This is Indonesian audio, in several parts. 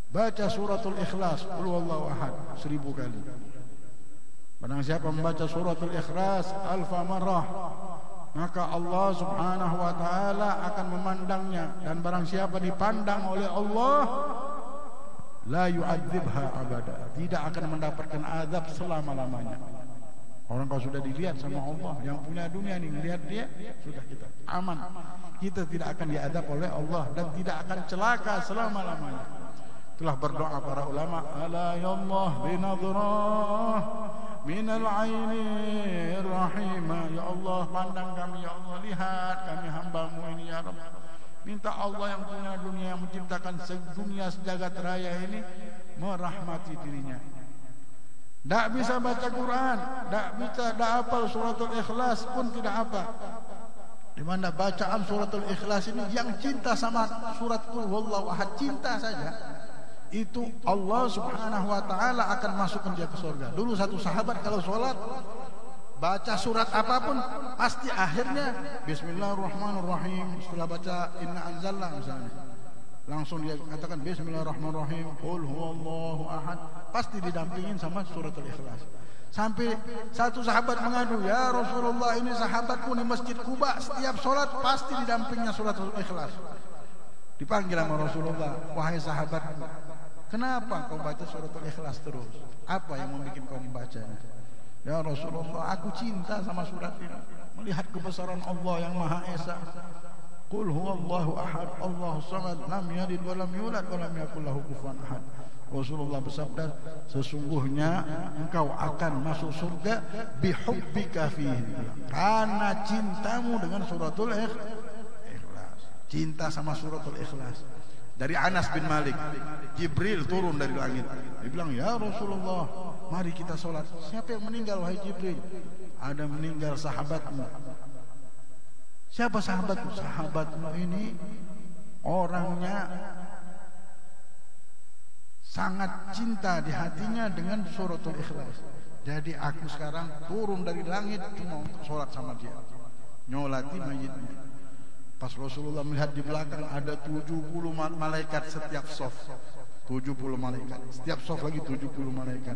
Baca suratul Ikhlas, qul huwallahu ahad 1000 kali. Barang siapa membaca suratul Ikhlas alfa marrah, maka Allah Subhanahu wa taala akan memandangnya, dan barang siapa dipandang oleh Allah la yu'adzibha abada, tidak akan mendapatkan azab selama-lamanya. Orang kalau sudah dilihat sama Allah, yang punya dunia ini melihat dia, sudah kita aman. Kita tidak akan diazab oleh Allah dan tidak akan celaka selama-lamanya. Itulah berdoa para ulama, ala ya Allah binadrah minal ainir rahimah, ya Allah pandang kami, ya Allah lihat kami hamba-Mu ini ya Rabb. Minta Allah yang punya dunia, yang menciptakan sedunia sejagat raya ini, merahmati dirinya. Tak bisa baca Quran, tak bisa, tak hafal suratul Ikhlas pun tidak apa. Di mana bacaan suratul Ikhlas ini yang cinta sama surat Qul Huwallahu Ahad, cinta saja, itu Allah Subhanahu wa taala akan masukkan dia ke surga. Dulu satu sahabat kalau sholat baca surat apapun pasti akhirnya Bismillahirrahmanirrahim. Setelah baca Inna Anzalna misalnya, langsung dia katakan Bismillahirrahmanirrahim, Qul Huwallahu Ahad, pasti didampingin sama suratul Ikhlas. Sampai satu sahabat mengadu, ya Rasulullah, ini sahabatku di Masjid Quba setiap sholat pasti didampingnya suratul Ikhlas. Dipanggil sama Rasulullah, wahai sahabatku, kenapa kau baca suratul Ikhlas terus? Apa yang membuat kau membacanya? Ya Rasulullah, aku cinta sama surat ini, melihat kebesaran Allah yang Maha Esa. Qul huwallahu ahad, Allahu samad, lam yalid wa lam yulad wa lam yakul lahu kufuwan ahad. Rasulullah bersabda, sesungguhnya engkau akan masuk surga bihubbika fihi, karena cintamu dengan suratul Ikhlas. Cinta sama suratul Ikhlas. Dari Anas bin Malik, Jibril turun dari langit. Dia bilang, ya Rasulullah, mari kita sholat. Siapa yang meninggal wahai Jibril? Ada meninggal sahabatmu. Siapa sahabatmu? Sahabatmu ini orangnya sangat cinta di hatinya dengan suratul Ikhlas. Jadi aku sekarang turun dari langit cuma untuk sholat sama dia, nyolati mayitnya. Pas Rasulullah melihat di belakang ada 70 malaikat setiap sof, 70 malaikat setiap sof, lagi 70 malaikat.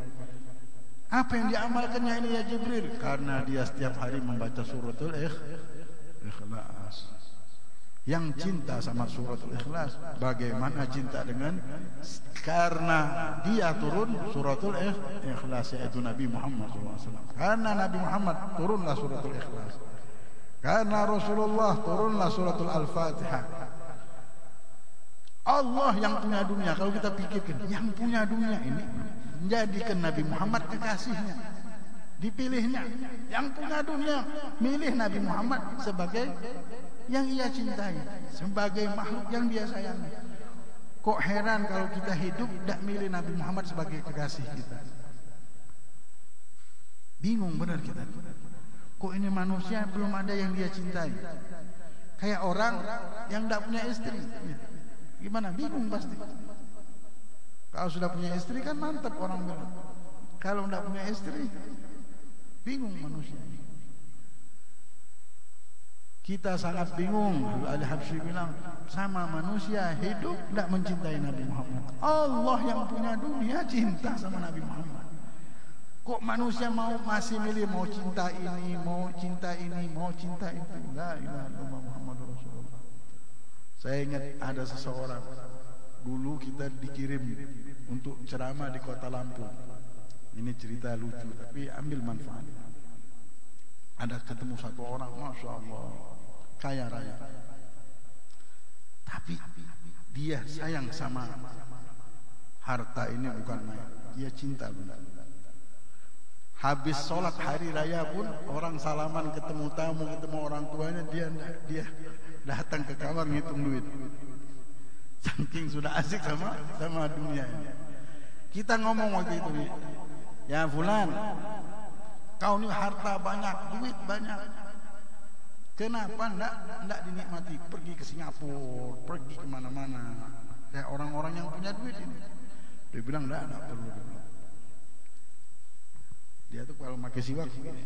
Apa yang diamalkannya ini ya Jibril? Karena dia setiap hari membaca suratul Ikhlas. Yang cinta sama suratul Ikhlas, bagaimana cinta dengan, karena dia turun suratul Ikhlas, yaitu Nabi Muhammad SAW. Karena Nabi Muhammad turunlah suratul Ikhlas. Karena Rasulullah turunlah suratul Al-Fatihah. Allah yang punya dunia, kalau kita pikirkan, yang punya dunia ini menjadikan Nabi Muhammad kekasihnya, dipilihnya. Yang punya dunia milih Nabi Muhammad sebagai yang ia cintai, sebagai makhluk yang dia sayangi. Kok heran kalau kita hidup tidak milih Nabi Muhammad sebagai kekasih kita? Bingung benar kita. Kok ini manusia belum ada yang dia cintai? Kayak orang yang tidak punya istri, gimana? Bingung pasti. Kalau sudah punya istri kan mantap orang bilang. Kalau tidak punya istri, bingung manusia. Kita sangat bingung. Al-Habsyi bilang, sama manusia hidup tidak mencintai Nabi Muhammad. Allah yang punya dunia cinta sama Nabi Muhammad. Kok manusia masih milih mau cinta ini, mau cinta ini, mau cinta itu? La ilaha illallah Muhammadur Rasulullah. Saya ingat ada seseorang, dulu kita dikirim untuk ceramah di kota Lampung. Ini cerita lucu tapi ambil manfaat. Ada ketemu satu orang, masya Allah, kaya raya, tapi dia sayang sama harta ini bukan main. Dia cinta benar. Habis sholat hari raya pun orang salaman, ketemu tamu, ketemu orang tuanya, dia datang ke kamar ngitung duit. Saking sudah asik sama dunia ini. Kita ngomong waktu itu, ya fulan, kau ini harta banyak, duit banyak, kenapa ndak dinikmati? Pergi ke Singapura, pergi kemana-mana, kayak orang-orang yang punya duit ini. Dia bilang ndak perlu. Dia tuh kalau pakai siwak segini,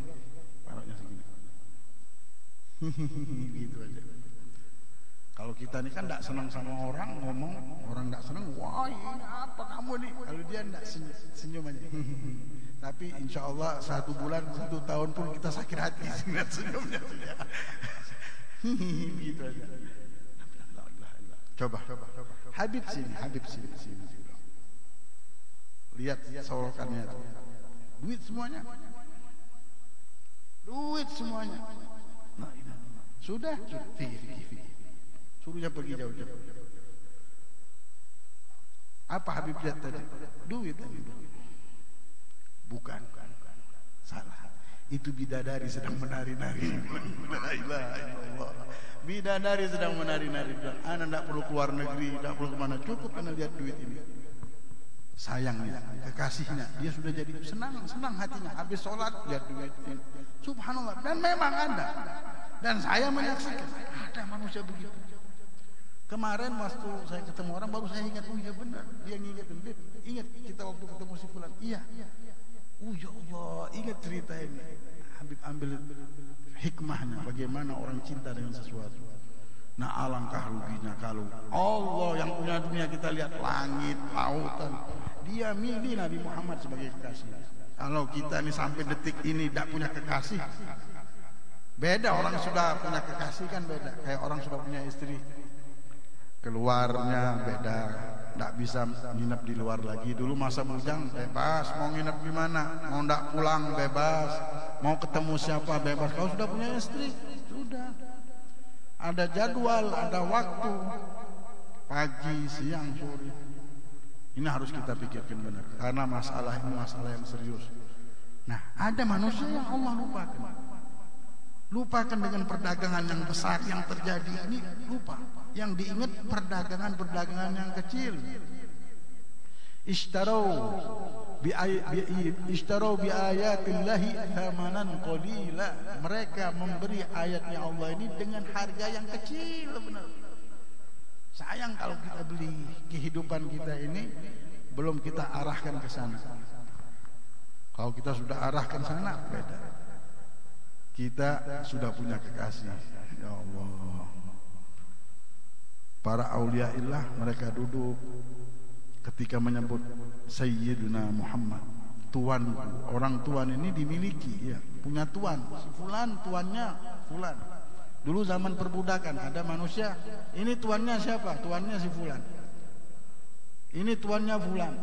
paroknya segini, gitu aja. Kalau kita ini kan tidak senang sama orang, ngomong orang tidak senang, wah ini apa kamu nih? Kalau dia tidak senyum aja. Tapi insya Allah 1 bulan, 1 tahun pun kita sakit hati dengan senyumnya dia. Gitu aja. Coba. Habib sini. Lihat sorokannya itu. Duit semuanya. Nah, sudah. Fikir. Suruhnya pergi jauh-jauh. Apa Habib lihat tadi? Duit. Bukan. Salah. Itu bidadari sedang menari-nari. La ilaha illallah. Bidadari sedang menari-nari. Ana tidak perlu keluar negeri, tidak perlu kemana. Cukup ana lihat duit ini. Sayangnya, kekasihnya, dia sudah jadi senang hatinya. Habis sholat lihat duit ini. Subhanallah. Dan memang ada. Dan saya menyaksikan ada manusia begitu. Kemarin waktu saya ketemu orang baru saya ingat, oh iya benar, dia ngingetin, ingat kita waktu ketemu si fulan, iya, oh ya Allah, ingat cerita ini. Habib ambil hikmahnya, bagaimana orang cinta dengan sesuatu. Nah alangkah ruginya kalau Allah yang punya dunia kita lihat langit, lautan, dia milih Nabi Muhammad sebagai kekasih. Kalau kita ini sampai detik ini tidak punya kekasih, beda. Orang sudah punya kekasih kan beda, kayak orang sudah punya istri. Keluarnya beda, tidak bisa nginep di luar lagi. Dulu masa bujang bebas, mau nginep di mana, mau tidak pulang bebas, mau ketemu siapa bebas. Kalau sudah punya istri, sudah ada jadwal, ada waktu, pagi, siang, sore. Ini harus kita pikirkan benar, karena masalah ini masalah yang serius. Nah, ada manusia yang Allah lupakan dengan perdagangan yang besar yang terjadi ini, lupa. Yang diingat perdagangan yang kecil. Ishtarau bi ayatillahi thamanan qalila. Mereka memberi ayatnya Allah ini dengan harga yang kecil, benar. Sayang kalau kita beli kehidupan kita ini belum kita arahkan ke sana. Kalau kita sudah arahkan sana, beda. Kita sudah punya kekasih. Ya Allah. Para auliaillah mereka duduk ketika menyebut Sayyiduna Muhammad, tuan. Orang tuan ini dimiliki, ya, punya tuan. Si fulan tuannya fulan. Dulu zaman perbudakan ada manusia, ini tuannya siapa? Tuannya si fulan. Ini tuannya fulan,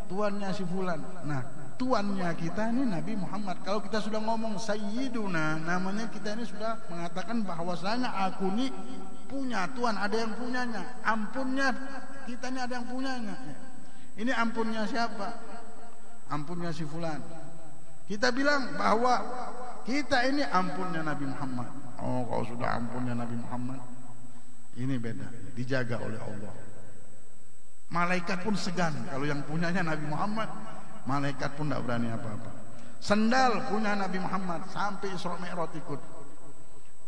tuannya si fulan. Nah, tuannya kita ini Nabi Muhammad. Kalau kita sudah ngomong Sayyiduna, namanya kita ini sudah mengatakan bahwasanya aku ini punya tuan, ada yang punyanya. Ampunnya kita ini ada yang punyanya. Ini ampunnya siapa? Ampunnya si fulan. Kita bilang bahwa kita ini ampunnya Nabi Muhammad. Oh, kalau sudah ampunnya Nabi Muhammad, ini beda, dijaga oleh Allah. Malaikat pun segan. Kalau yang punyanya Nabi Muhammad, malaikat pun tidak berani apa-apa. Sendal punya Nabi Muhammad, sampai Isra Mi'raj ikut.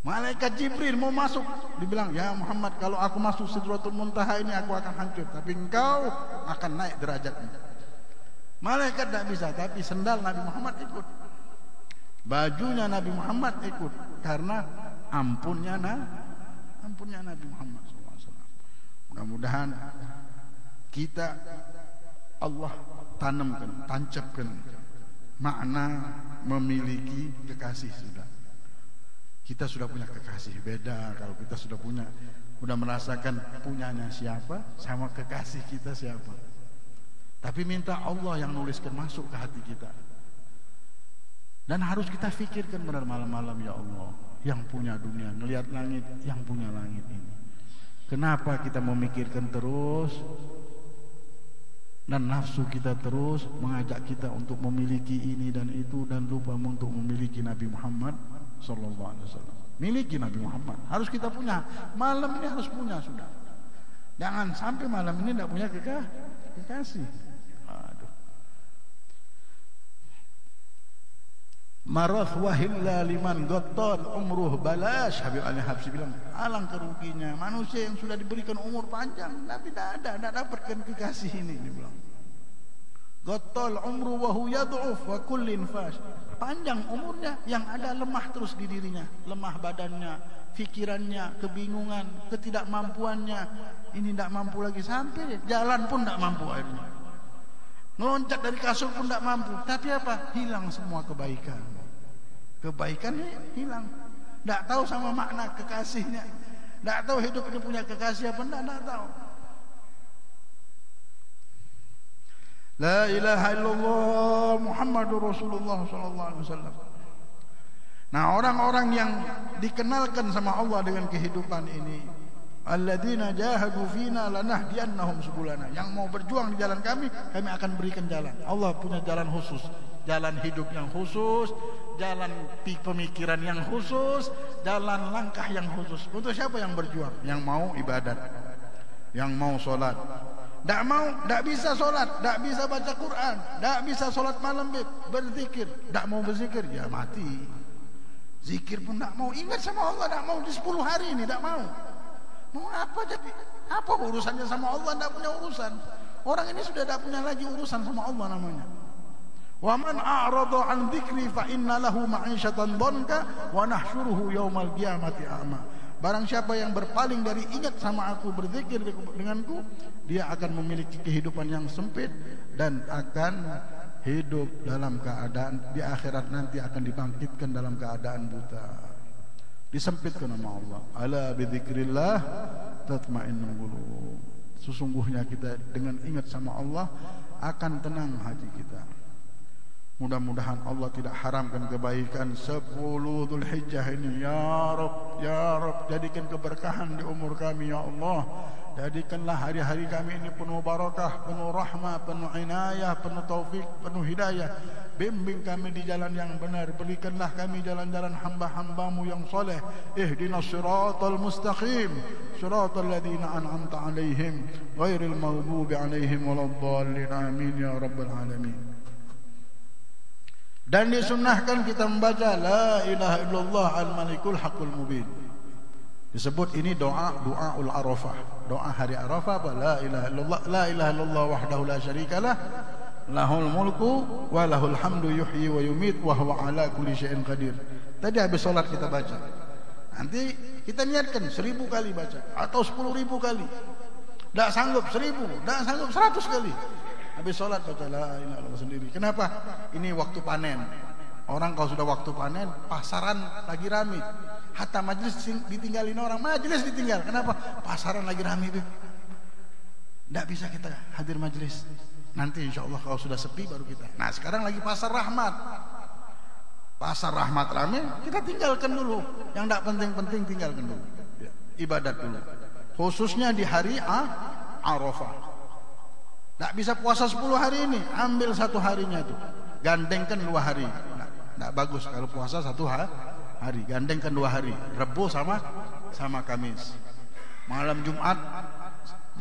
Malaikat Jibril mau masuk, dibilang, ya Muhammad, kalau aku masuk Sidratul Muntaha ini aku akan hancur, tapi engkau akan naik derajatnya. Malaikat tidak bisa, tapi sendal Nabi Muhammad ikut, bajunya Nabi Muhammad ikut, karena ampunnya Nabi Muhammad SAW. Mudah-mudahan kita Allah tancapkan makna memiliki kekasih. Kita sudah punya kekasih, beda kalau kita sudah merasakan punyanya siapa sama kekasih kita siapa. Tapi minta Allah yang nuliskan masuk ke hati kita. Dan harus kita fikirkan benar malam-malam, ya Allah, yang punya dunia, ngelihat langit, yang punya langit ini. Kenapa kita memikirkan terus? Dan nafsu kita terus mengajak kita untuk memiliki ini dan itu, dan lupa untuk memiliki Nabi Muhammad Sallallahu Alaihi Wasallam. Miliki Nabi Muhammad, harus kita punya. Malam ini harus punya sudah. Jangan sampai malam ini tidak punya kekasih. Aduh. Marath wahilla liman ghattan umruh balash. Habib Ali Habsyi bilang, alangkah ruginya manusia yang sudah diberikan umur panjang tapi tidak dapatkan kekasih ini. Dia bilang, Ghatal umru wa huwa yad'uf wa kullin fash. Panjang umurnya yang ada lemah terus di dirinya, lemah badannya, fikirannya, kebingungan, ketidakmampuannya. Ini tidak mampu lagi, sampai jalan pun tidak mampu akhirnya. Meloncat dari kasur pun tidak mampu. Tapi apa? Hilang semua kebaikan. Kebaikannya hilang. Tidak tahu sama makna kekasihnya. Tidak tahu hidup ini punya kekasih apa tidak tahu. La ilaha illallah Muhammadur Rasulullah sallallahu alaihi wasallam. Nah, orang-orang yang dikenalkan sama Allah dengan kehidupan ini, alladzina jahadu fina lanahdiyannahum subulana, yang mau berjuang di jalan kami akan berikan jalan. Allah punya jalan khusus, jalan hidup yang khusus, jalan pemikiran yang khusus, jalan langkah yang khusus. Untuk siapa yang berjuang? Yang mau ibadat, yang mau sholat. Tak mau, tak bisa solat, tak bisa baca Quran, tak bisa solat malam, berzikir, tak mau berzikir, ya mati. Zikir pun tak mau, ingat sama Allah, tak mau di 10 hari ini, tak mau. Mau apa jadi? Apa urusannya sama Allah? Tak punya urusan. Orang ini sudah tak punya lagi urusan sama Allah namanya. Wa man a'rada an dzikri fa inna lahu ma'isyatan dhanka wa nahsyuruhu yaumal qiyamati a'ma. Barang siapa yang berpaling dari ingat sama aku, berzikir denganku, dia akan memiliki kehidupan yang sempit dan akan hidup dalam keadaan di akhirat nanti akan dibangkitkan dalam keadaan buta. Disempitkan nama Allah. Ala bidzikrillah tatma'innul qulub. Sesungguhnya kita dengan ingat sama Allah akan tenang hati kita. Mudah-mudahan Allah tidak haramkan kebaikan 10 Dzulhijjah ini. Ya Rabb, ya Rabb, jadikan keberkahan di umur kami ya Allah. Jadikanlah hari-hari kami ini penuh barakah, penuh rahmah, penuh inayah, penuh taufik, penuh hidayah. Bimbing kami di jalan yang benar. Berikanlah kami jalan-jalan hamba-hambamu yang soleh. Ihdinas siratal mustaqim, siratal ladzina an'amta alaihim ghairil maghdubi alaihim waladdallin. Amin ya rabbal alamin. Dan disunnahkan kita membaca la ilaha illallah al-malikul haqqul mubin. Disebut ini doaul Arafah. Doa hari Arafah apa? La ilaha illallah, la ilaha illallah wahdahu la syarikalah, lahul mulku wa lahul hamdu yuhyi wa yumit wa huwa ala kulli syai'in qadir. Tadi habis salat kita baca. Nanti kita niatkan 1000 kali baca atau 10.000 kali. Tak sanggup 1000, tak sanggup 100 kali. Habis sholat baca la ilaha illallah sendiri. Kenapa? Ini waktu panen. Orang kalau sudah waktu panen, pasaran lagi rame. Hatta majlis ditinggalin orang, majlis ditinggal. Kenapa? Pasaran lagi rame itu. Tidak bisa kita hadir majlis. Nanti insya Allah kalau sudah sepi baru kita. Nah sekarang lagi pasar rahmat. Pasar rahmat rame, kita tinggalkan dulu. Yang tidak penting-penting tinggalkan dulu. Ibadat dulu. Khususnya di hari Arafah. Tak bisa puasa 10 hari ini, ambil 1 harinya itu, gandengkan 2 hari. Tidak bagus kalau puasa 1 hari, gandengkan 2 hari, Rebo sama Kamis. Malam Jumat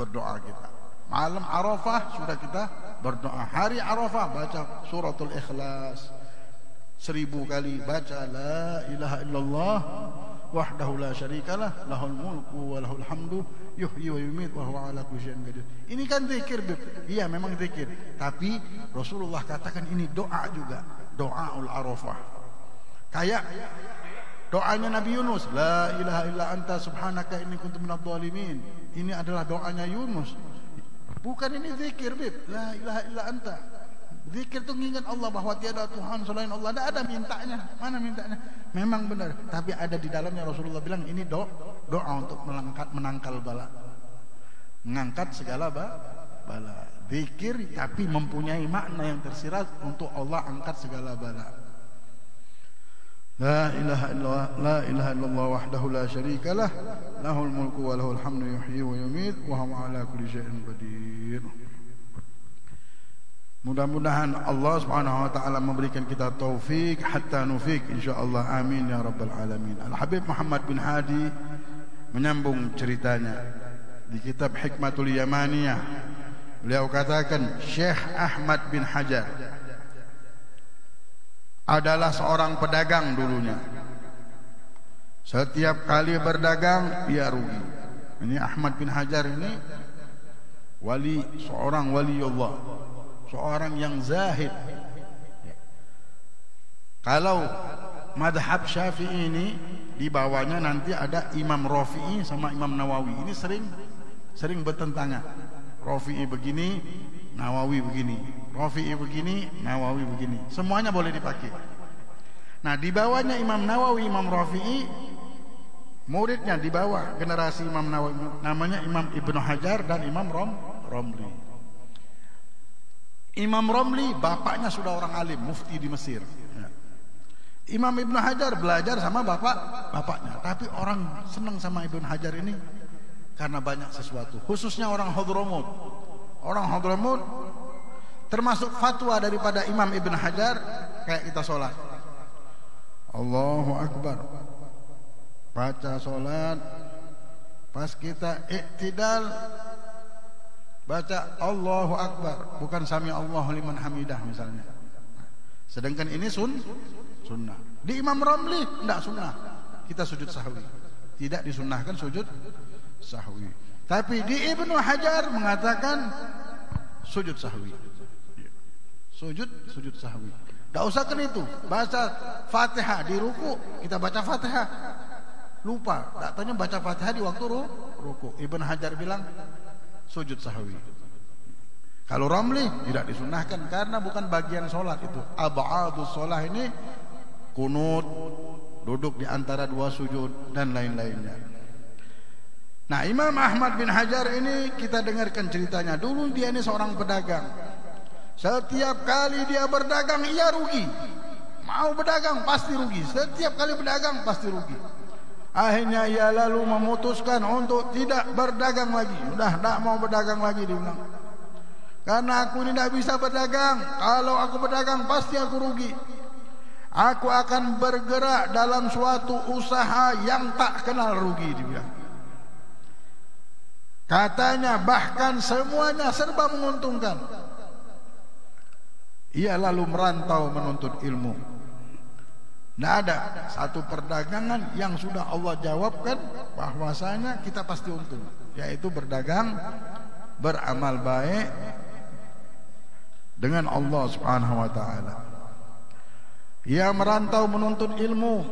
berdoa kita, malam Arafah sudah kita berdoa. Hari Arafah baca suratul Ikhlas 1000 kali, baca la ilaha illallah wahdahu la syarikalah, lahul mulku wa lahul hamdu yuhyi wa yumit wa huwa ala kulli syai'in qadir. Ini kan zikir, iya memang zikir, tapi Rasulullah katakan ini doa juga, doaul Arafah. Kayak doanya Nabi Yunus, la ilaha illa anta subhanaka inni kuntu minadh dhalimin. Ini adalah doanya Yunus. Bukan ini zikir, la ilaha illa anta. Zikir itu mengingat Allah bahwa tiada Tuhan selain Allah. Tidak ada mintanya. Mana mintanya? Memang benar. Tapi ada di dalamnya Rasulullah bilang ini doa untuk menangkal bala. Mengangkat segala bala. Zikir tapi mempunyai makna yang tersirat untuk Allah angkat segala bala. La ilaha illallah wahdahu la syarikalah, lahul mulku wa lahul hamdu yuhyi wa yumiit wa huwa ala kulli syai'in qadir. Mudah-mudahan Allah Subhanahu wa taala memberikan kita taufik hatta nufik insyaallah, amin ya rabbal alamin. Al-Habib Muhammad bin Hadi menyambung ceritanya di kitab Hikmatul Yamaniyah. Beliau katakan Syekh Ahmad bin Hajar adalah seorang pedagang dulunya. Setiap kali berdagang dia rugi. Ini Ahmad bin Hajar ini seorang waliullah, seorang yang zahid. Kalau madhab Syafi'i ini di bawahnya nanti ada Imam Rafi'i sama Imam Nawawi. Ini sering bertentangan. Rafi'i begini, Nawawi begini. Rafi'i begini, Nawawi begini. Semuanya boleh dipakai. Nah, di bawahnya Imam Nawawi, Imam Rafi'i, muridnya di bawah generasi Imam Nawawi namanya Imam Ibnu Hajar dan Imam Romli. Imam Romli bapaknya sudah orang alim, mufti di Mesir. Imam Ibnu Hajar belajar sama bapaknya, tapi orang senang sama Ibnu Hajar ini karena banyak sesuatu, khususnya orang Hadramut. Orang Hadramut termasuk fatwa daripada Imam Ibnu Hajar kayak kita sholat, Allahu Akbar, baca sholat, pas kita iktidal baca Allahu Akbar, bukan sami Allahu liman hamidah misalnya. Sedangkan ini sunnah. Di Imam Romli tidak sunnah, kita sujud sahwi, tidak disunnahkan sujud sahwi. Tapi di Ibnu Hajar mengatakan sujud sahwi, sujud sahwi. Tidak usah kan itu, baca Fatihah di ruku, kita baca Fatihah, lupa, tak tanya baca Fatihah di waktu ruku. Ibnu Hajar bilang sujud sahwi. Kalau Ramli tidak disunnahkan karena bukan bagian sholat itu. Ab'adus sholat ini kunut, duduk di antara dua sujud dan lain-lainnya. Nah, Imam Ahmad bin Hajar ini kita dengarkan ceritanya. Dulu dia ini seorang pedagang. Setiap kali dia berdagang ia rugi. Mau berdagang pasti rugi. Setiap kali berdagang pasti rugi. Akhirnya ia lalu memutuskan untuk tidak berdagang lagi. Udah tidak mau berdagang lagi, dia bilang. Karena aku ini tidak bisa berdagang. Kalau aku berdagang pasti aku rugi. Aku akan bergerak dalam suatu usaha yang tak kenal rugi, dia bilang. Katanya bahkan semuanya serba menguntungkan. Ia lalu merantau menuntut ilmu. Tidak ada satu perdagangan yang sudah Allah jawabkan bahwasanya kita pasti untung, yaitu berdagang, beramal baik dengan Allah Subhanahu wa taala. Ia merantau menuntut ilmu,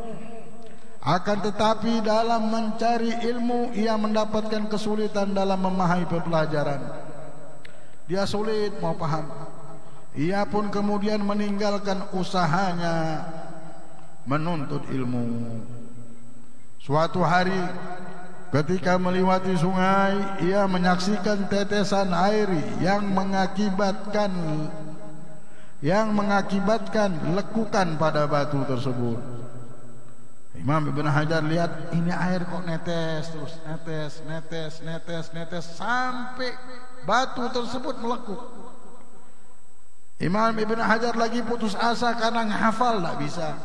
akan tetapi dalam mencari ilmu ia mendapatkan kesulitan dalam memahami pelajaran. Dia sulit mau paham. Ia pun kemudian meninggalkan usahanya menuntut ilmu. Suatu hari ketika melewati sungai, ia menyaksikan tetesan air yang mengakibatkan lekukan pada batu tersebut. Imam Ibnu Hajar lihat ini air kok netes terus, netes sampai batu tersebut melekuk. Imam Ibnu Hajar lagi putus asa karena menghafal tak bisa.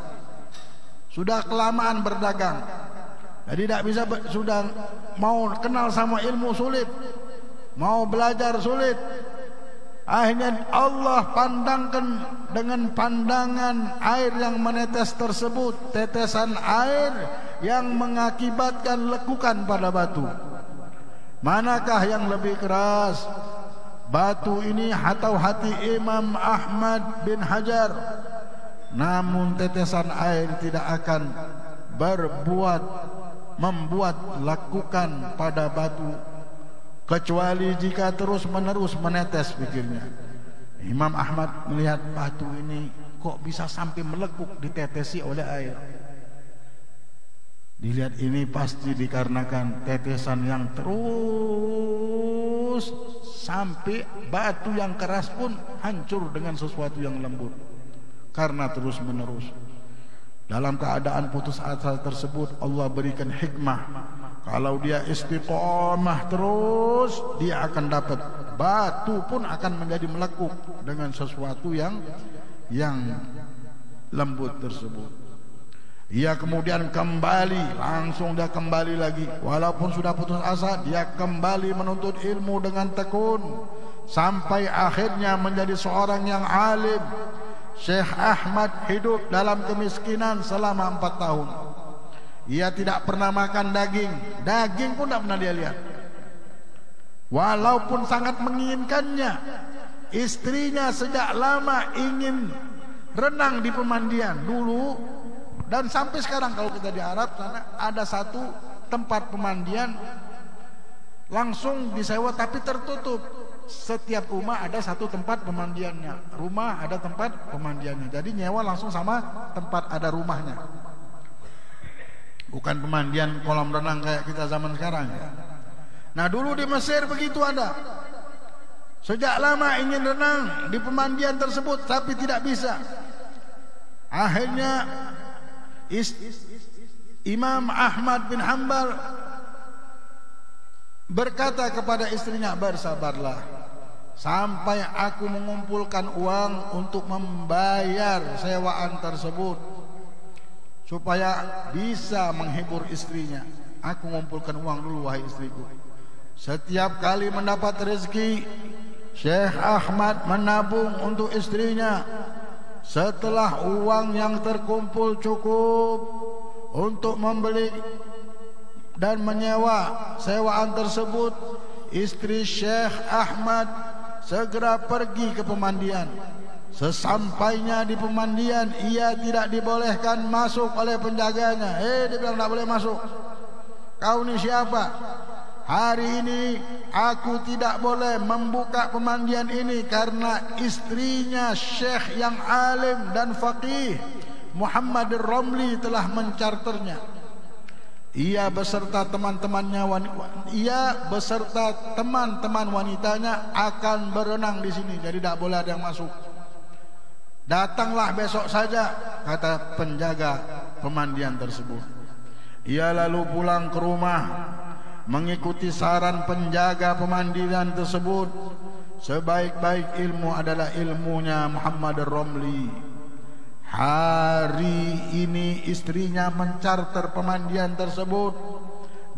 Sudah kelamaan berdagang, jadi tidak bisa, sudah mau kenal sama ilmu sulit, mau belajar sulit. Akhirnya Allah pandangkan dengan pandangan air yang menetes tersebut, tetesan air yang mengakibatkan lekukan pada batu. Manakah yang lebih keras, batu ini atau hati Imam Ahmad bin Hajar? Namun tetesan air tidak akan membuat lekukan pada batu kecuali jika terus menerus menetes, pikirnya. Imam Ahmad melihat batu ini kok bisa sampai melekuk ditetesi oleh air. Dilihat ini pasti dikarenakan tetesan yang terus sampai batu yang keras pun hancur dengan sesuatu yang lembut karena terus menerus. Dalam keadaan putus asa tersebut Allah berikan hikmah. Kalau dia istiqomah terus, dia akan dapat, batu pun akan menjadi melekuk dengan sesuatu yang lembut tersebut. Ia kemudian kembali, langsung dia kembali lagi. Walaupun sudah putus asa, dia kembali menuntut ilmu dengan tekun sampai akhirnya menjadi seorang yang alim. Syekh Ahmad hidup dalam kemiskinan selama 4 tahun. Ia tidak pernah makan daging pun tidak pernah dia lihat. Walaupun sangat menginginkannya, istrinya sejak lama ingin renang di pemandian dulu, dan sampai sekarang kalau kita di Arab sana ada satu tempat pemandian langsung disewa tapi tertutup. Setiap rumah ada satu tempat pemandiannya, rumah ada tempat pemandiannya, jadi nyewa langsung sama tempat ada rumahnya, bukan pemandian kolam renang kayak kita zaman sekarang ya. Nah dulu di Mesir begitu ada. Sejak lama ingin renang di pemandian tersebut tapi tidak bisa. Akhirnya Imam Ahmad bin Hanbal berkata kepada istrinya, bersabarlah sampai aku mengumpulkan uang untuk membayar sewaan tersebut supaya bisa menghibur istrinya. Aku mengumpulkan uang dulu wahai istriku. Setiap kali mendapat rezeki, Syekh Ahmad menabung untuk istrinya. Setelah uang yang terkumpul cukup untuk membeli dan menyewa sewaan tersebut, istri Syekh Ahmad segera pergi ke pemandian. Sesampainya di pemandian, ia tidak dibolehkan masuk oleh penjaganya. Dia bilang tak boleh masuk. Kau ni siapa? Hari ini aku tidak boleh membuka pemandian ini karena istrinya Syekh yang alim dan faqih Muhammad Romli telah mencarternya. Ia beserta teman-teman wanitanya akan berenang di sini, jadi tidak boleh ada yang masuk. Datanglah besok saja, kata penjaga pemandian tersebut. Ia lalu pulang ke rumah, mengikuti saran penjaga pemandian tersebut. Sebaik-baik ilmu adalah ilmunya Muhammad Romli. Hari ini istrinya mencarter pemandian tersebut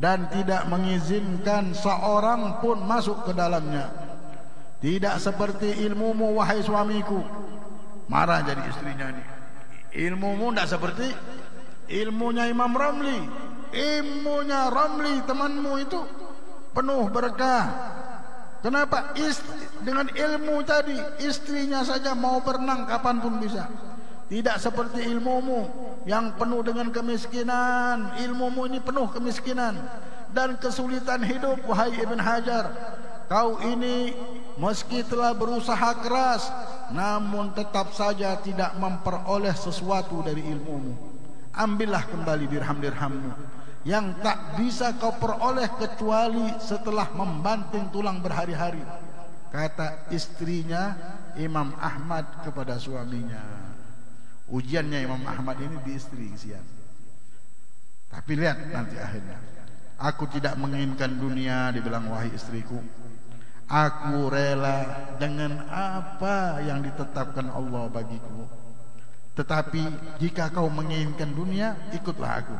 dan tidak mengizinkan seorang pun masuk ke dalamnya. Tidak seperti ilmumu wahai suamiku. Marah jadi istrinya ini. Ilmumu tidak seperti ilmunya Imam Romli. Ilmunya Romli temanmu itu penuh berkah. Kenapa? Dengan ilmu tadi istrinya saja mau berenang kapanpun bisa. Tidak seperti ilmumu yang penuh dengan kemiskinan. Ilmumu ini penuh kemiskinan dan kesulitan hidup wahai Ibn Hajar. Kau ini meski telah berusaha keras, namun tetap saja tidak memperoleh sesuatu dari ilmumu. Ambillah kembali dirham-dirhammu yang tak bisa kau peroleh kecuali setelah membanting tulang berhari-hari, kata istrinya Imam Ahmad kepada suaminya. Ujiannya Imam Ahmad ini di istri siang. Tapi lihat nanti akhirnya. Aku tidak menginginkan dunia, dibilang wahai istriku. Aku rela dengan apa yang ditetapkan Allah bagiku. Tetapi jika kau menginginkan dunia, ikutlah aku.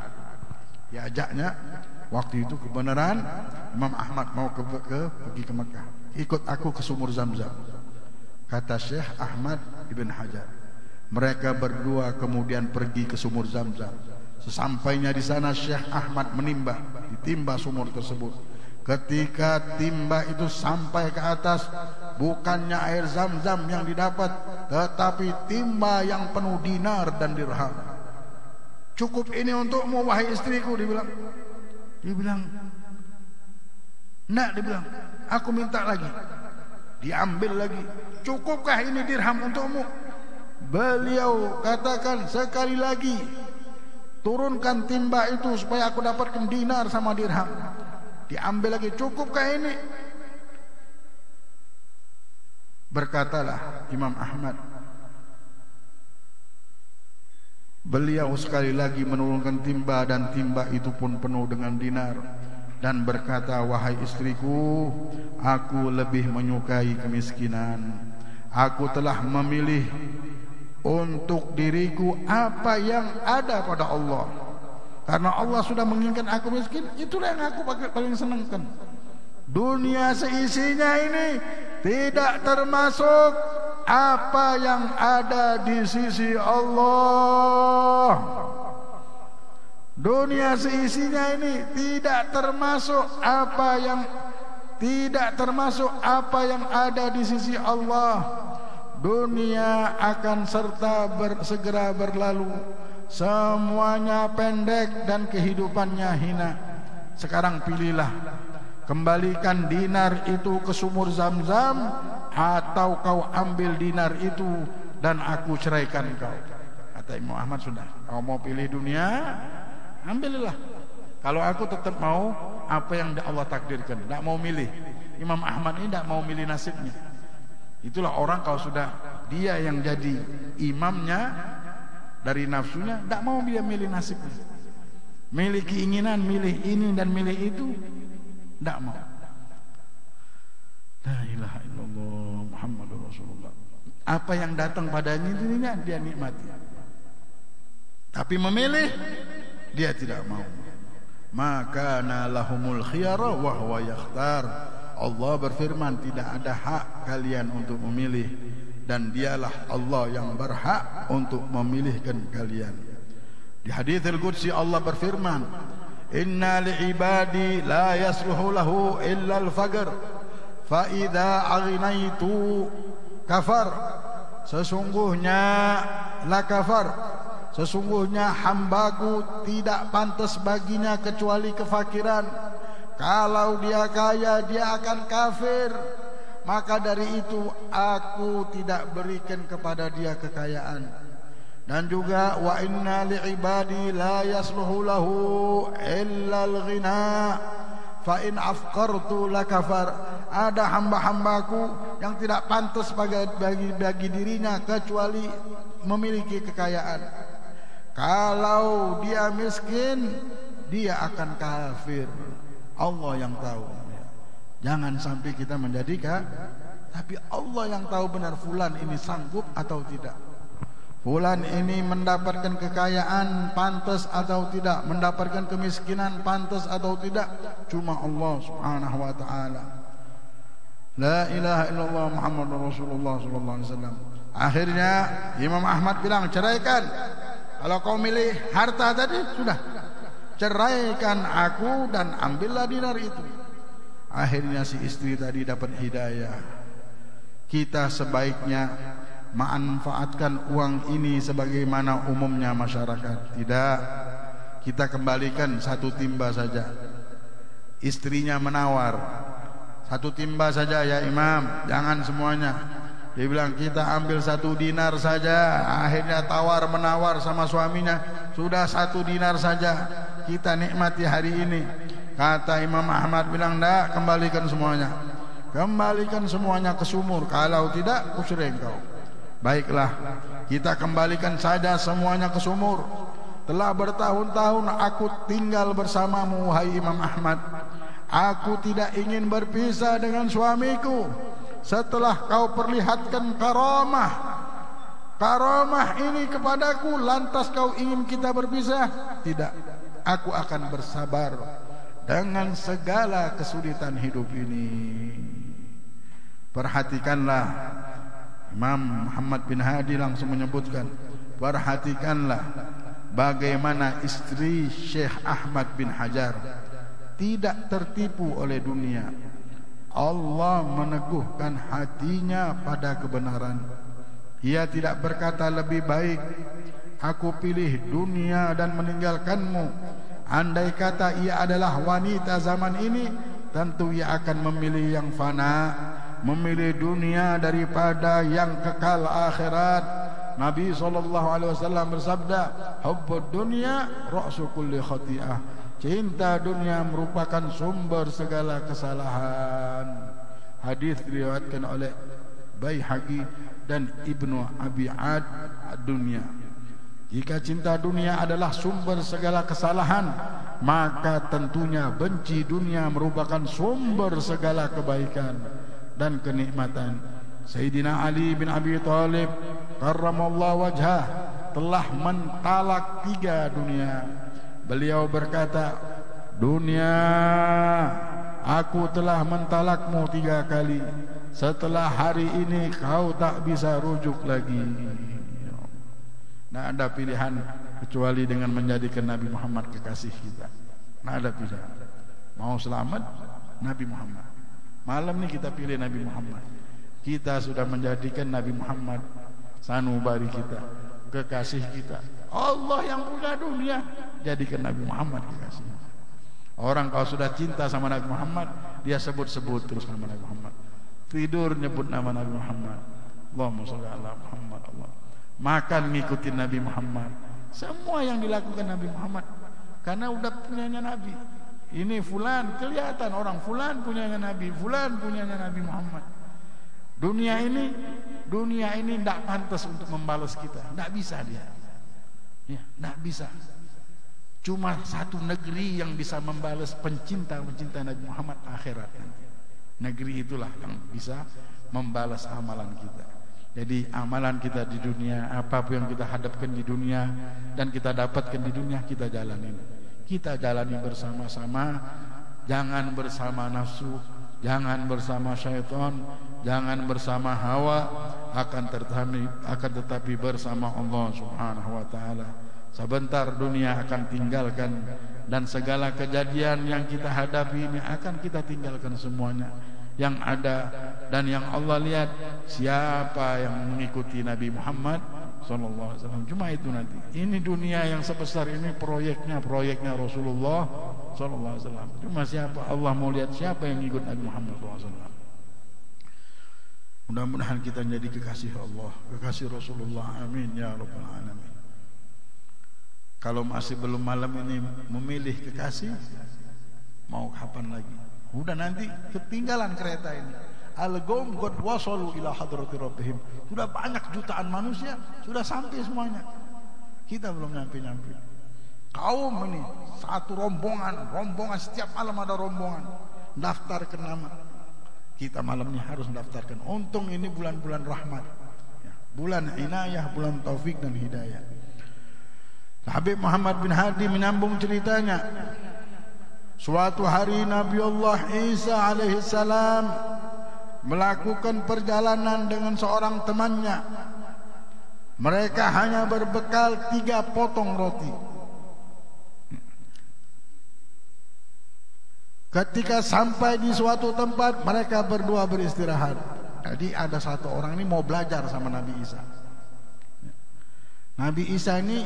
Diajaknya waktu itu kebenaran Imam Ahmad mau pergi ke Mekah. Ikut aku ke sumur Zamzam, kata Syekh Ahmad Ibn Hajar. Mereka berdua kemudian pergi ke sumur Zamzam. Sesampainya di sana Syekh Ahmad ditimba sumur tersebut. Ketika timba itu sampai ke atas, bukannya air Zamzam yang didapat, tetapi timba yang penuh dinar dan dirham. Cukup ini untukmu wahai istriku, dibilang. Nak, dibilang, aku minta lagi. Diambil lagi. Cukupkah ini dirham untukmu? Beliau katakan, sekali lagi turunkan timba itu supaya aku dapatkan dinar sama dirham. Diambil lagi. Cukupkah ini? Berkatalah Imam Ahmad, beliau sekali lagi menurunkan timba dan timba itu pun penuh dengan dinar, dan berkata, wahai istriku, aku lebih menyukai kemiskinan. Aku telah memilih untuk diriku apa yang ada pada Allah. Karena Allah sudah menginginkan aku miskin, itulah yang aku paling senangkan. Dunia seisinya ini tidak termasuk apa yang ada di sisi Allah. Dunia seisinya ini tidak termasuk apa yang tidak termasuk apa yang ada di sisi Allah. Dunia akan segera berlalu. Semuanya pendek dan kehidupannya hina. Sekarang pilihlah, kembalikan dinar itu ke sumur Zam-Zam, atau kau ambil dinar itu dan aku ceraikan kau. Kata Imam Ahmad, sudah, kau mau pilih dunia, ambillah. Kalau aku tetap mau apa yang Allah takdirkan, tidak mau milih. Imam Ahmad ini tidak mau milih nasibnya. Itulah orang kalau sudah dia yang jadi imamnya dari nafsunya, tidak mau dia milih nasibnya. Milih keinginan, milih ini dan milih itu, tidak mau. La ilaha illallah Muhammadur Rasulullah. Apa yang datang padanya dirinya dia nikmati. Tapi memilih dia tidak mau. Maka lahumul khiyara wa huwa yakhtar. Allah berfirman, tidak ada hak kalian untuk memilih, dan dialah Allah yang berhak untuk memilihkan kalian. Di hadits qudsi Allah berfirman, inna li'ibadi la yasluhu lahu illa al-faqr fa idza aghnaitu kafar. Sesungguhnya la kafar, sesungguhnya hambaku tidak pantas baginya kecuali kefakiran. Kalau dia kaya, dia akan kafir. Maka dari itu aku tidak berikan kepada dia kekayaan. Dan juga wa inna li'ibadi la yasluhu lahu illa al-ghina fa in afqartu lakafar. Ada hamba-hambaku yang tidak pantas bagi dirinya kecuali memiliki kekayaan. Kalau dia miskin, dia akan kafir. Allah yang tahu. Jangan sampai kita menjadikan, tapi Allah yang tahu benar fulan ini sanggup atau tidak. Fulan ini mendapatkan kekayaan pantas atau tidak, mendapatkan kemiskinan pantas atau tidak, cuma Allah Subhanahu wa taala. La ilaha illallah Muhammadur Rasulullah sallallahu alaihi wasallam. Akhirnya Imam Ahmad bilang, ceraikan. Kalau kau milih harta tadi, sudah, ceraikan aku dan ambillah dinar itu. Akhirnya si istri tadi dapat hidayah. Kita sebaiknya manfaatkan uang ini sebagaimana umumnya masyarakat. Tidak, kita kembalikan satu timba saja. Istrinya menawar, satu timba saja ya Imam, jangan semuanya. Dia bilang, kita ambil 1 dinar saja. Akhirnya tawar menawar sama suaminya, sudah 1 dinar saja, kita nikmati hari ini. Kata Imam Ahmad bilang, enggak, kembalikan semuanya. Kembalikan semuanya ke sumur. Kalau tidak, usir engkau. Baiklah, kita kembalikan saja semuanya ke sumur. Telah bertahun-tahun aku tinggal bersamamu, wahai Imam Ahmad. Aku tidak ingin berpisah dengan suamiku. Setelah kau perlihatkan karamah ini kepadaku, lantas kau ingin kita berpisah? Tidak, aku akan bersabar dengan segala kesulitan hidup ini. Perhatikanlah, Imam Muhammad bin Hadi langsung menyebutkan, perhatikanlah bagaimana istri Syekh Ahmad bin Hajar tidak tertipu oleh dunia. Allah meneguhkan hatinya pada kebenaran. Ia tidak berkata lebih baik aku pilih dunia dan meninggalkanmu. Andai kata ia adalah wanita zaman ini, tentu ia akan memilih yang fana, memilih dunia daripada yang kekal akhirat. Nabi SAW bersabda, hubbud dunya ra'su kulli khati'ah. Cinta dunia merupakan sumber segala kesalahan. Hadis diriwayatkan oleh Baihaqi dan Ibnu Abi ad-Dunya. Jika cinta dunia adalah sumber segala kesalahan, maka tentunya benci dunia merupakan sumber segala kebaikan dan kenikmatan. Sayyidina Ali bin Abi Thalib karramallahu wajhah telah mentalak 3 dunia. Beliau berkata, dunia, aku telah mentalakmu 3 kali. Setelah hari ini kau tak bisa rujuk lagi. Tidak ada pilihan kecuali dengan menjadikan Nabi Muhammad kekasih kita. Tidak ada pilihan. Mau selamat, Nabi Muhammad. Malam ini kita pilih Nabi Muhammad. Kita sudah menjadikan Nabi Muhammad sanubari kita, kekasih kita. Allah yang punya dunia, jadikan Nabi Muhammad kekasih. Orang kalau sudah cinta sama Nabi Muhammad, dia sebut-sebut terus nama Nabi Muhammad. Tidur nyebut nama Nabi Muhammad. Allahumma sholli ala Muhammad. Allah. Makan ngikutin Nabi Muhammad. Semua yang dilakukan Nabi Muhammad karena udah punyanya Nabi. Ini fulan, kelihatan orang fulan punyanya Nabi, fulan punyanya Nabi Muhammad. Dunia ini tidak pantas untuk membalas kita, tidak bisa dia, ya, tidak bisa. Cuma satu negeri yang bisa membalas pencinta Nabi Muhammad, akhirat. Negeri itulah yang bisa membalas amalan kita. Jadi amalan kita di dunia, apapun yang kita hadapkan di dunia dan kita dapatkan di dunia, kita jalani. Kita jalani bersama-sama, jangan bersama nafsu, jangan bersama syaitan, jangan bersama hawa, akan tetapi bersama Allah Subhanahu wa taala. Sebentar dunia akan tinggalkan, dan segala kejadian yang kita hadapi ini akan kita tinggalkan semuanya. Yang ada dan yang Allah lihat, siapa yang mengikuti Nabi Muhammad sallallahu alaihi wasallam. Cuma itu nanti. Ini dunia yang sebesar ini proyeknya Rasulullah sallallahu alaihi wasallam. Cuma siapa Allah mau lihat siapa yang ikut Nabi Muhammad sallallahu alaihi wasallam. Mudah-mudahan kita menjadi kekasih Allah, kekasih Rasulullah. Amin ya rabbal alamin. Kalau masih belum malam ini memilih kekasih, mau kapan lagi? Udah nanti ketinggalan kereta ini. Al-Qaum qad wasalu ila hadrati rabbihim. Sudah banyak jutaan manusia sudah sampai semuanya. Kita belum nyampe-nyampe. Kaum ini satu rombongan setiap malam ada rombongan daftarkan nama. Kita malam ini harus mendaftarkan. Untung ini bulan-bulan rahmat, ya, bulan inayah, bulan taufik dan hidayah. Habib Muhammad bin Hadi menyambung ceritanya. Suatu hari Nabi Allah Isa alaihissalam melakukan perjalanan dengan seorang temannya. Mereka hanya berbekal 3 potong roti. Ketika sampai di suatu tempat, mereka berdua beristirahat. Jadi ada satu orang ini mau belajar sama Nabi Isa. Nabi Isa ini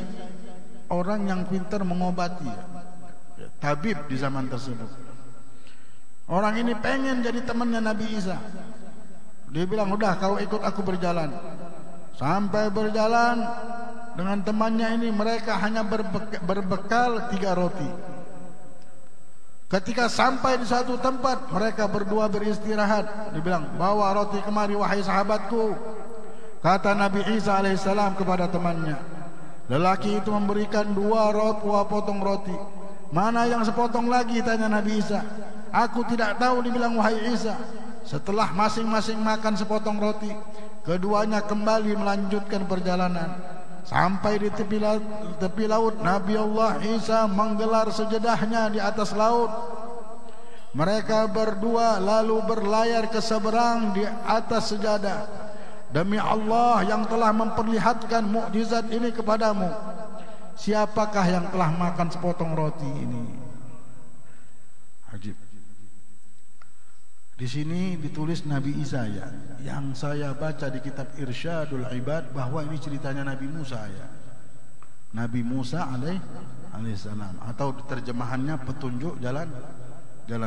orang yang pintar mengobati, tabib di zaman tersebut. Orang ini pengen jadi temannya Nabi Isa. Dia bilang, udah kau ikut aku berjalan. Sampai berjalan dengan temannya ini, mereka hanya berbekal 3 roti. Ketika sampai di satu tempat, mereka berdua beristirahat. Dia bilang, bawa roti kemari wahai sahabatku. Kata Nabi Isa alaihissalam kepada temannya. Lelaki itu memberikan 2 potong roti. Mana yang sepotong lagi? Tanya Nabi Isa. Aku tidak tahu, dibilang wahai Isa. Setelah masing-masing makan sepotong roti, keduanya kembali melanjutkan perjalanan. Sampai di tepi laut, Nabi Allah Isa menggelar sejedahnya di atas laut. Mereka berdua lalu berlayar ke seberang di atas sejadah. Demi Allah yang telah memperlihatkan mukjizat ini kepadamu, siapakah yang telah makan sepotong roti ini? Ajib. Di sini ditulis Nabi Isa, ya. Yang saya baca di kitab Irsyadul Ibad bahwa ini ceritanya Nabi Musa, ya. Nabi Musa alaihissalam, atau terjemahannya petunjuk jalan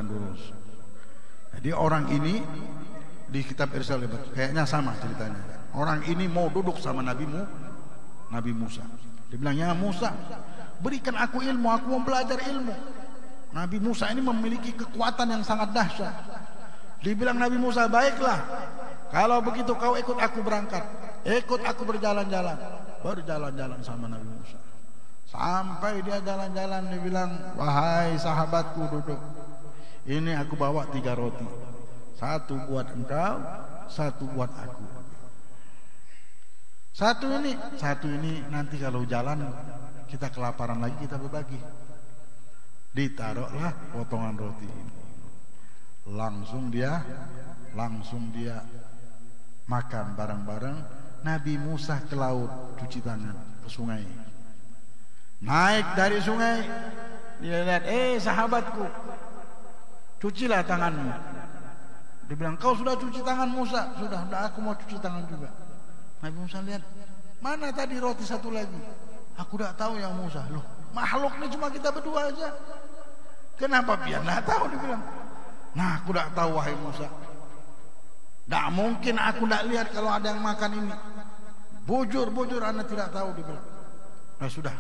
lurus. Jadi orang ini di kitab Irsyadul Ibad kayaknya sama ceritanya. Orang ini mau duduk sama Nabi Musa. Dia bilang, ya Musa, berikan aku ilmu, aku mau belajar ilmu. Nabi Musa ini memiliki kekuatan yang sangat dahsyat. Dibilang Nabi Musa, baiklah, kalau begitu kau ikut aku berangkat, ikut aku berjalan-jalan. Berjalan-jalan sama Nabi Musa. Sampai dia jalan-jalan, dia bilang, wahai sahabatku, duduk. Ini aku bawa 3 roti. 1 buat engkau, 1 buat aku. Satu ini nanti kalau jalan kita kelaparan lagi, kita berbagi. Ditaruhlah potongan roti ini. Langsung dia makan bareng-bareng. Nabi Musa ke laut, cuci tangan, ke sungai. Naik dari sungai, dia lihat, sahabatku, cucilah tanganmu. Dia bilang, kau sudah cuci tangan Musa? Sudah aku mau cuci tangan juga. Nabi Musa lihat, mana tadi roti satu lagi? Aku tidak tahu ya Musa. Loh, makhluk ini cuma kita berdua aja. Kenapa biar tidak tahu? Dia bilang, nah aku tidak tahu wahai Musa. Tidak mungkin aku tidak lihat kalau ada yang makan ini. Bujur anak tidak tahu. Dia bilang, nah sudah,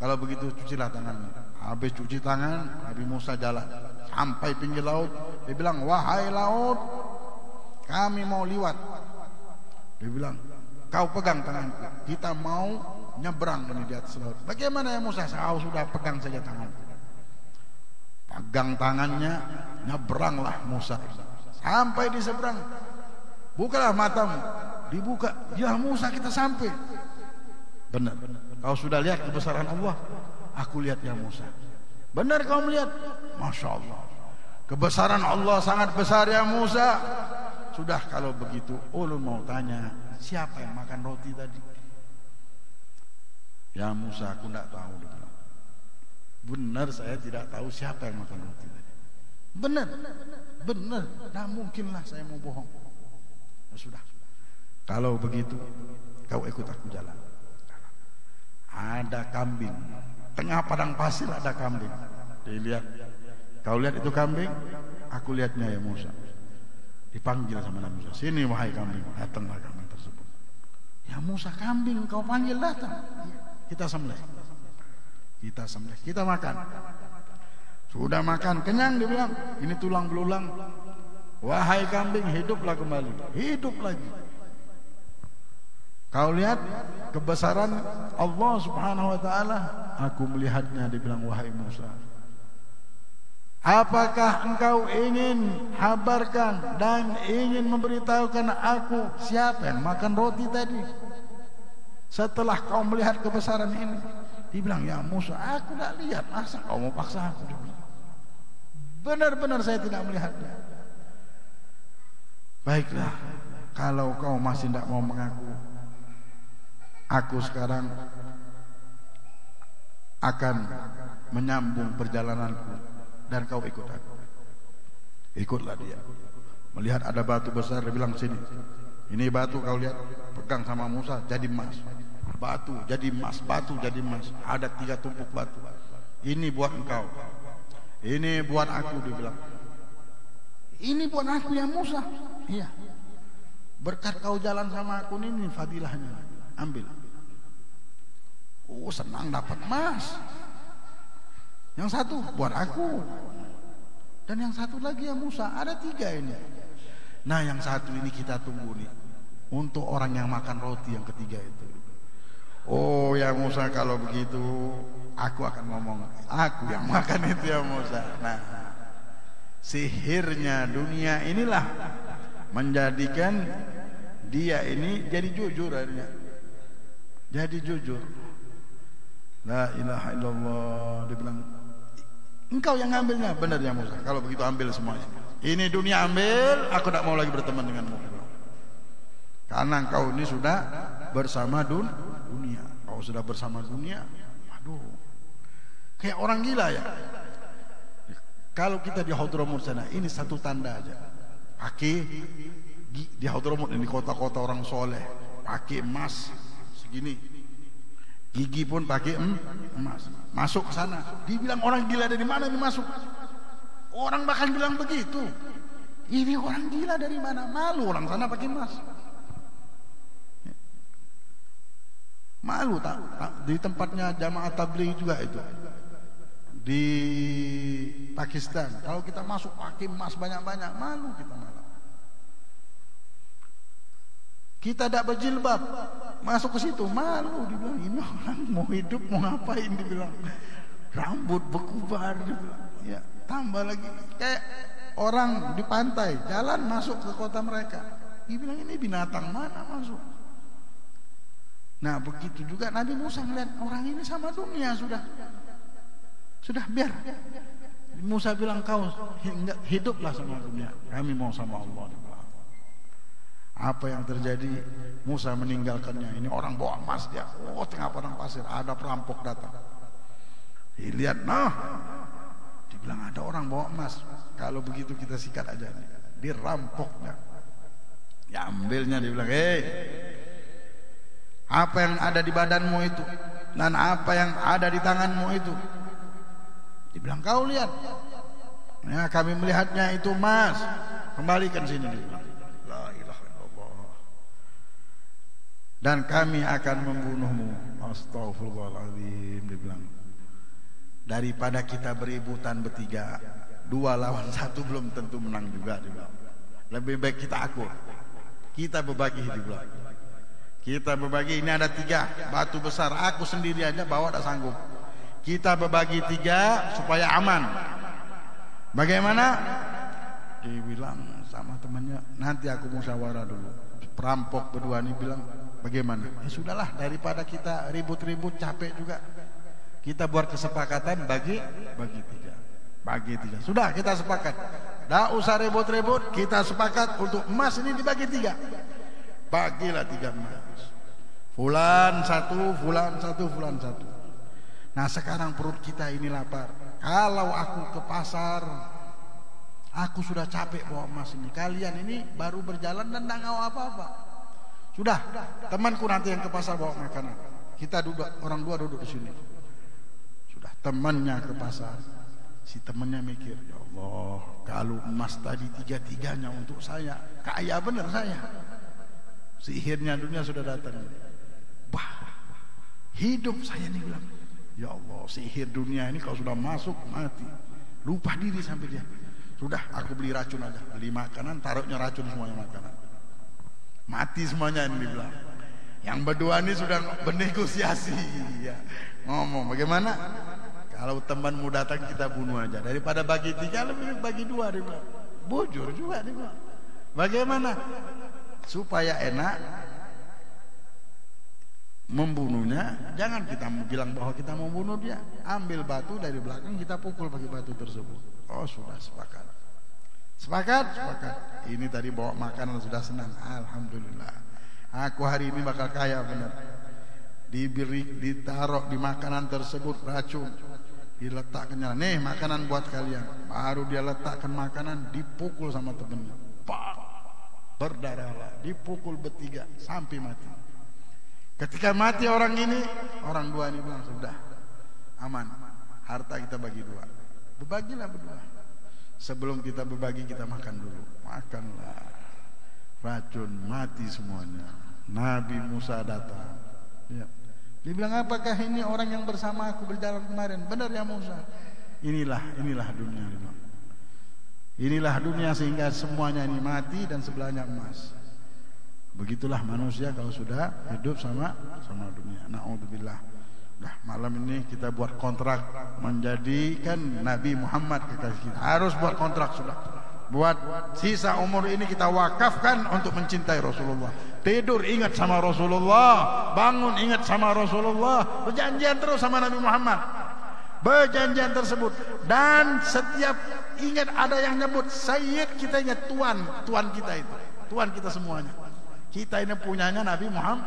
kalau begitu cucilah tanganmu. Habis cuci tangan, Nabi Musa jalan sampai pinggir laut. Dia bilang, wahai laut, kami mau liwat. Dia bilang, kau pegang tanganku, kita mau nyebrang ini di atas laut. Bagaimana ya Musa? Kau sudah pegang saja tanganku. Pegang tangannya, nyebranglah Musa sampai di seberang. Bukalah matamu, dibuka. Ya Musa, kita sampai. Benar, kau sudah lihat kebesaran Allah? Aku lihat ya Musa. Benar kau melihat? Masya Allah, kebesaran Allah sangat besar ya Musa. Sudah kalau begitu, ulun mau tanya, siapa yang makan roti tadi? Ya Musa, aku tidak tahu. Benar, saya tidak tahu siapa yang makan roti tadi. Benar, nah mungkinlah saya mau bohong. Nah, sudah, kalau begitu kau ikut aku jalan. Ada kambing, tengah padang pasir ada kambing. Dilihat, kau lihat itu kambing? Aku lihatnya ya Musa. Dipanggil sama Nabi Musa, sini wahai kambing. Datanglah kambing tersebut. Ya Musa, kambing kau panggil datang. Kita sembelih, kita makan. Sudah makan kenyang, dia bilang, ini tulang belulang. Wahai kambing, hiduplah kembali, hidup lagi. Kau lihat kebesaran Allah Subhanahu wa taala? Aku melihatnya. Dia bilang, wahai Musa, apakah engkau ingin habarkan dan ingin memberitahukan aku siapa yang makan roti tadi? Setelah kau melihat kebesaran ini. Dia bilang, ya Musa, aku tidak lihat. Masa kau mau paksa aku? Dia bilang, benar-benar saya tidak melihatnya. Baiklah, kalau kau masih tidak mau mengaku, aku sekarang akan menyambung perjalananku dan kau ikut aku. Ikutlah dia. Melihat ada batu besar, dia bilang, sini. Ini batu kau lihat, pegang sama Musa jadi emas. Batu jadi emas, batu jadi emas. Ada 3 tumpuk batu. Ini buat engkau, ini buat aku. Dia bilang, ini buat aku ya Musa. Iya, berkat kau jalan sama aku ini fadilahnya. Ambil. Oh, senang dapat emas. Yang satu buat aku, dan yang satu lagi ya Musa. Ada 3 ini. Nah, yang satu ini kita tunggu nih, untuk orang yang makan roti yang ketiga itu. Oh ya Musa, kalau begitu aku akan ngomong, aku yang makan itu ya Musa. Nah, sihirnya dunia inilah menjadikan dia ini jadi jujur akhirnya. Jadi jujur. La ilaha illallah. Dia bilang, engkau yang ngambilnya. Benar ya Musa, kalau begitu ambil semuanya. Ini dunia ambil, aku tidak mau lagi berteman denganmu. Karena engkau ini sudah bersama dunia. Kau sudah bersama dunia. Aduh, kayak orang gila ya. Kalau kita di Hadramut sana, ini satu tanda aja. Pakai di Hadramut ini, kota-kota orang soleh, pakai emas segini, gigi pun pakai emas. Masuk ke sana, dibilang orang gila dari mana ini masuk? Orang bahkan bilang begitu. Ini orang gila dari mana? Malu orang sana pakai emas. Malu tak? Di tempatnya jamaah tabligh juga itu di Pakistan. Kalau kita masuk pakai emas banyak-banyak, malu kita malah. Kita tidak berjilbab, masuk ke situ malu. Dibilang, ini orang mau hidup mau ngapain? Dibilang, rambut berkubar. Dibilang, ya tambah lagi kayak orang di pantai jalan masuk ke kota mereka. Dibilang, ini binatang mana masuk? Nah, begitu juga Nabi Musa melihat orang ini sama dunia sudah biar. Musa bilang, kau hiduplah sama dunia, kami mau sama Allah. Apa yang terjadi? Musa meninggalkannya. Ini orang bawa emas dia. Oh, tengah padang pasir ada perampok datang. Dilihat, nah, dibilang ada orang bawa emas. Kalau begitu kita sikat aja nih. dirampoknya. Ya ambilnya, dia bilang, apa yang ada di badanmu itu dan apa yang ada di tanganmu itu? Dibilang, kau lihat. Ya, kami melihatnya itu emas. Kembalikan sini, dia bilang. La ilaha illallah. Dan kami akan membunuhmu. Astagfirullahaladzim, dia bilang. Daripada kita beributan bertiga, 2 lawan 1 belum tentu menang juga, dia bilang. Lebih baik kita akur. Kita berbagi, dia bilang. Kita berbagi, ini ada 3 batu besar, aku sendiri aja bawa tak sanggup. Kita berbagi 3 supaya aman. Bagaimana? Dia bilang sama temannya, nanti aku musyawarah dulu. Perampok berdua ini bilang, bagaimana? Ya sudahlah, daripada kita ribut-ribut capek juga, kita buat kesepakatan bagi 3. Sudah, kita sepakat. Dah usah ribut-ribut, kita sepakat untuk emas ini dibagi 3. Bagilah 3 emas. Fulan 1, fulan 1, fulan 1. Nah sekarang perut kita ini lapar. Kalau aku ke pasar, aku sudah capek bawa emas ini. Kalian ini baru berjalan dan tidak tahu apa-apa. Sudah, temanku nanti yang ke pasar bawa makanan. Kita duduk, orang 2 duduk di sini. Sudah, temannya ke pasar. Si temannya mikir, ya Allah, kalau emas tadi 3-3-nya untuk saya, kaya benar saya. Sihirnya dunia sudah datang. Bah, hidup saya nih, bilang, ya Allah, sihir dunia ini kalau sudah masuk mati, lupa diri sampai dia. Sudah, aku beli racun aja, beli makanan, taruhnya racun semuanya makanan, mati semuanya ini, bilang. Yang berdua ini sudah bernegosiasi, ya. Ngomong bagaimana? Kalau temanmu datang kita bunuh aja, daripada bagi 3 lebih bagi 2, dia bilang. Bujur juga, dia bilang. Bagaimana? Supaya enak membunuhnya, jangan kita bilang bahwa kita mau bunuh dia. Ambil batu dari belakang, kita pukul pakai batu tersebut. Oh sudah, sepakat. Sepakat. Ini tadi bawa makanan sudah senang. Alhamdulillah, aku hari ini bakal kaya benar. Ditaruh di makanan tersebut racun, diletakkannya, nih makanan buat kalian. Baru dia letakkan makanan, dipukul sama temennya. Berdarah, dipukul bertiga sampai mati. Ketika mati orang ini, orang 2 ini bilang, sudah aman, harta kita bagi 2. Berbagilah berdua. Sebelum kita berbagi, kita makan dulu. Makanlah. Racun, mati semuanya. Nabi Musa datang, ya. Dia bilang, apakah ini orang yang bersama aku berjalan kemarin? Benar ya Musa. Inilah dunia, dia bilang. Inilah dunia, sehingga semuanya ini mati dan sebelahnya emas. Begitulah manusia kalau sudah hidup sama dunia. Na'udzubillah. Nah, malam ini kita buat kontrak menjadikan Nabi Muhammad kekasih kita. Harus buat kontrak sudah. Buat sisa umur ini kita wakafkan untuk mencintai Rasulullah. Tidur ingat sama Rasulullah, bangun ingat sama Rasulullah, berjanjian terus sama Nabi Muhammad. Berjanjian tersebut, dan setiap ingat ada yang nyebut Sayyid, kita ingat Tuan kita itu, Tuan kita semuanya. Kita ini punyanya Nabi Muhammad,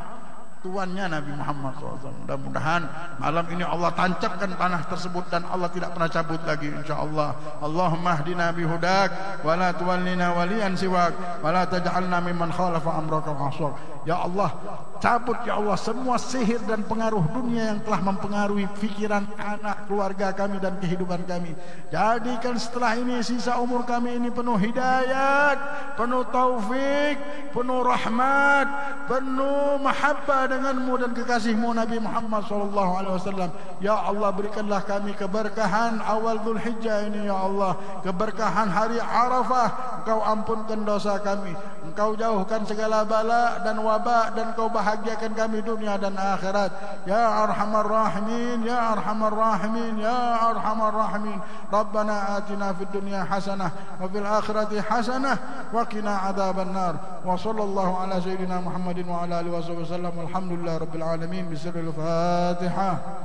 tuannya Nabi Muhammad SAW. Mudah-mudahan malam ini Allah tancapkan panah tersebut dan Allah tidak pernah cabut lagi, insyaallah. Allahumma hdina bihudak wa la tuwallina waliyan siwak wa la taj'alna mimman khalafa amraka wa aswak. Ya Allah, cabut ya Allah semua sihir dan pengaruh dunia yang telah mempengaruhi pikiran, anak, keluarga kami dan kehidupan kami. Jadikan setelah ini sisa umur kami ini penuh hidayat, penuh taufik, penuh rahmat, penuh mahabbah denganmu dan kekasihmu Nabi Muhammad SAW. Ya Allah, berikanlah kami keberkahan awal Dzulhijjah ini ya Allah, keberkahan hari Arafah. Engkau ampunkan dosa kami, Engkau jauhkan segala bala dan wabak, dan Engkau bahagiakan kami dunia dan akhirat. Ya Arhamar Rahimin, Ya Arhamar Rahimin, Ya Arhamar Rahimin. Rabbana atina fid dunya hasanah wa fil akhirati hasanah wa qina adzaban nar. Wa sallallahu ala sayyidina Muhammadin wa ala alihi wasallam. Alhamdulillah rabbil alamin. Bismillahil Fatihah.